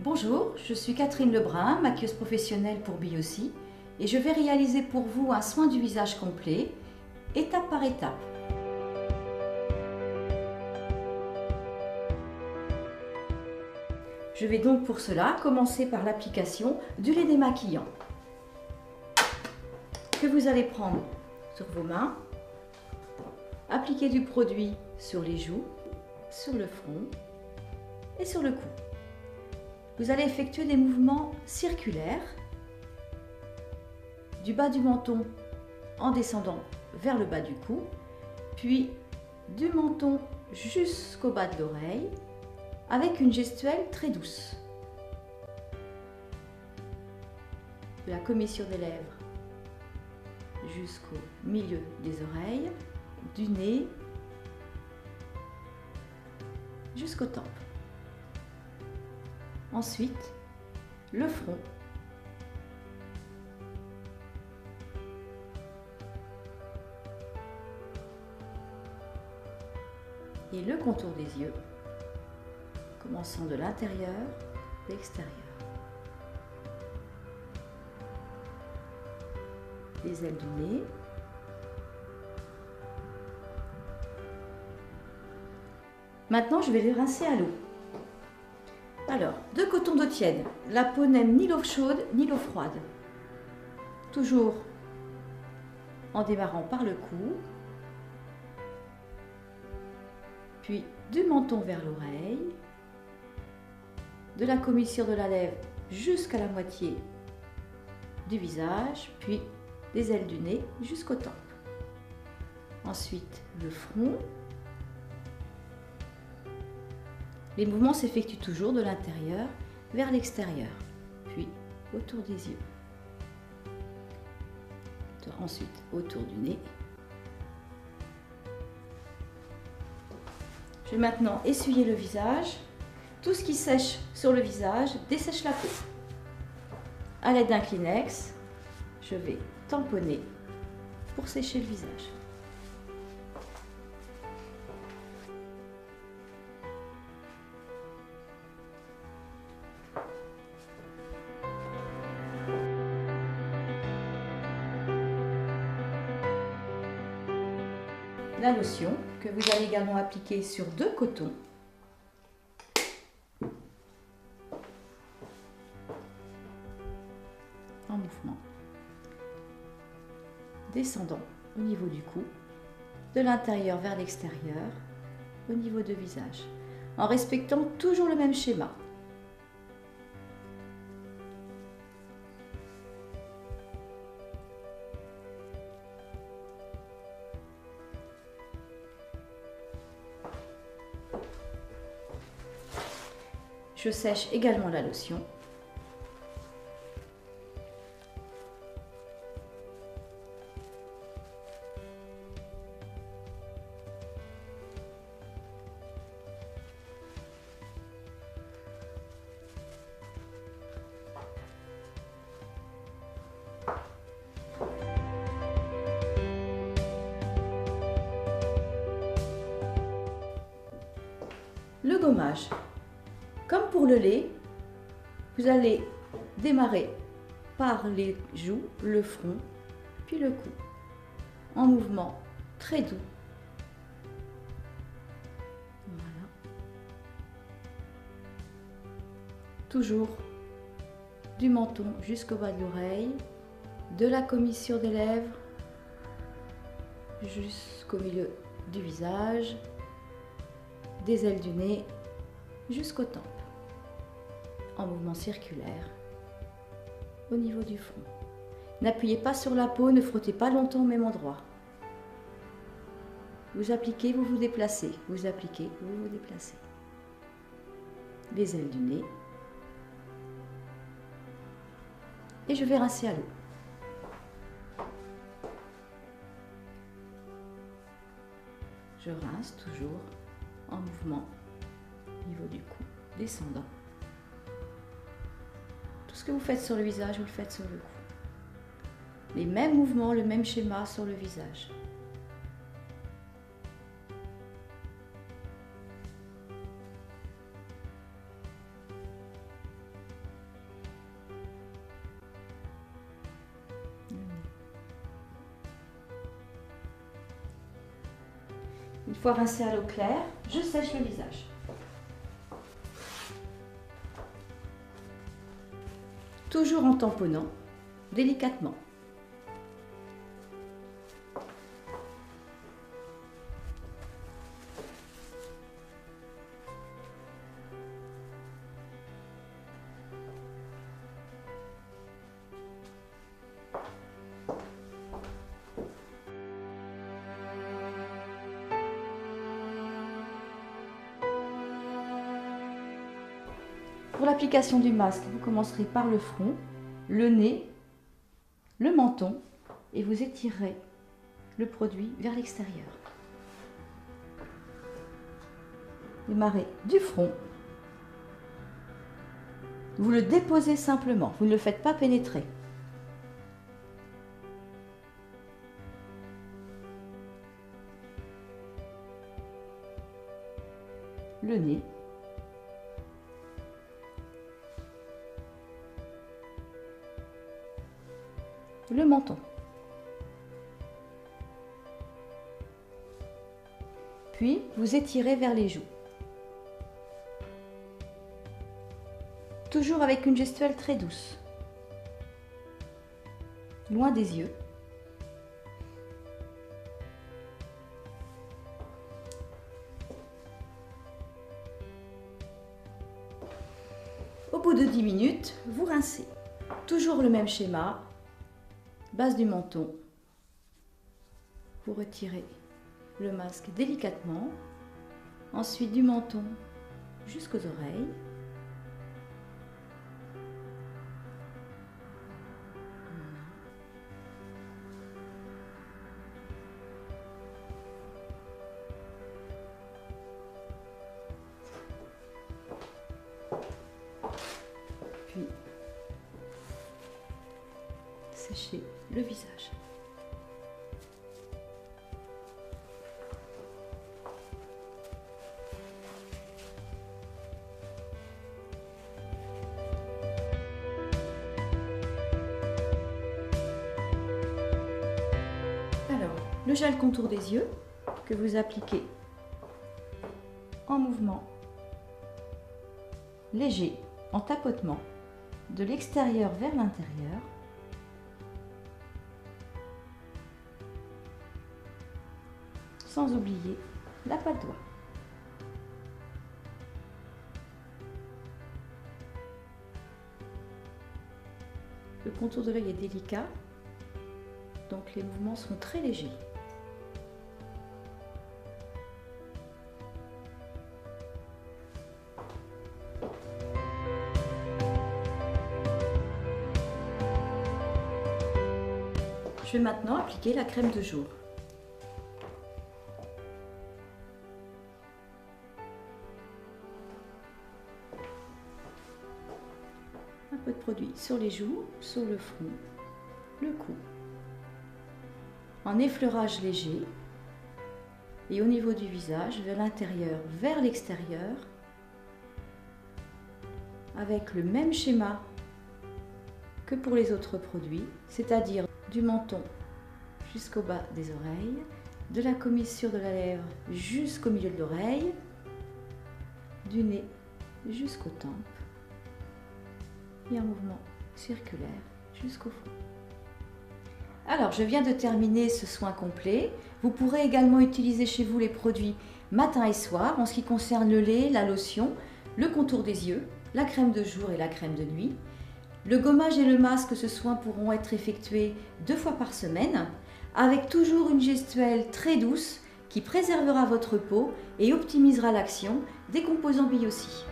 Bonjour, je suis Catherine Lebrun, maquilleuse professionnelle pour Biosi et je vais réaliser pour vous un soin du visage complet, étape par étape. Je vais donc pour cela commencer par l'application du lait démaquillant que vous allez prendre sur vos mains, appliquer du produit sur les joues, sur le front et sur le cou. Vous allez effectuer des mouvements circulaires du bas du menton en descendant vers le bas du cou, puis du menton jusqu'au bas de l'oreille avec une gestuelle très douce. De la commissure des lèvres jusqu'au milieu des oreilles, du nez jusqu'aux tempes. Ensuite, le front. Et le contour des yeux, commençant de l'intérieur à l'extérieur. Les ailes du nez. Maintenant, je vais les rincer à l'eau. Alors, de coton d'eau tiède. La peau n'aime ni l'eau chaude ni l'eau froide. Toujours en démarrant par le cou, puis du menton vers l'oreille, de la commissure de la lèvre jusqu'à la moitié du visage, puis des ailes du nez jusqu'aux tempes. Ensuite, le front. Les mouvements s'effectuent toujours de l'intérieur vers l'extérieur, puis autour des yeux. Ensuite, autour du nez. Je vais maintenant essuyer le visage. Tout ce qui sèche sur le visage dessèche la peau. À l'aide d'un Kleenex, je vais tamponner pour sécher le visage. La lotion que vous allez également appliquer sur deux cotons. En mouvement. Descendant au niveau du cou, de l'intérieur vers l'extérieur, au niveau du visage, en respectant toujours le même schéma. Je sèche également la lotion. Le gommage. Comme pour le lait, vous allez démarrer par les joues, le front, puis le cou, en mouvement très doux. Voilà. Toujours du menton jusqu'au bas de l'oreille, de la commissure des lèvres jusqu'au milieu du visage, des ailes du nez jusqu'aux tempes, en mouvement circulaire au niveau du front. N'appuyez pas sur la peau, ne frottez pas longtemps au même endroit. Vous appliquez, vous vous déplacez, vous appliquez, vous vous déplacez. Les ailes du nez. Et je vais rincer à l'eau. Je rince toujours en mouvement au niveau du cou, descendant. Tout ce que vous faites sur le visage, vous le faites sur le cou. Les mêmes mouvements, le même schéma sur le visage. Une fois rincé à l'eau claire, je sèche le visage. Toujours en tamponnant délicatement. Pour l'application du masque, vous commencerez par le front, le nez, le menton et vous étirerez le produit vers l'extérieur. Démarrez du front. Vous le déposez simplement, vous ne le faites pas pénétrer. Le nez. Le menton. Puis, vous étirez vers les joues. Toujours avec une gestuelle très douce. Loin des yeux. Au bout de 10 minutes, vous rincez. Toujours le même schéma. Base du menton, vous retirez le masque délicatement, ensuite du menton jusqu'aux oreilles. Puis sécher le visage. Alors, le gel contour des yeux que vous appliquez en mouvement léger, en tapotement, de l'extérieur vers l'intérieur. Sans oublier la patte d'oie. Le contour de l'œil est délicat, donc les mouvements seront très légers. Je vais maintenant appliquer la crème de jour. Un peu de produit sur les joues, sur le front, le cou. En effleurage léger et au niveau du visage, de l'intérieur vers l'extérieur, avec le même schéma que pour les autres produits, c'est-à-dire du menton jusqu'au bas des oreilles, de la commissure de la lèvre jusqu'au milieu de l'oreille, du nez jusqu'aux tempes et un mouvement circulaire jusqu'au front. Alors, je viens de terminer ce soin complet. Vous pourrez également utiliser chez vous les produits matin et soir en ce qui concerne le lait, la lotion, le contour des yeux, la crème de jour et la crème de nuit. Le gommage et le masque, ce soin pourront être effectués 2 fois par semaine, avec toujours une gestuelle très douce qui préservera votre peau et optimisera l'action des composants Bioci.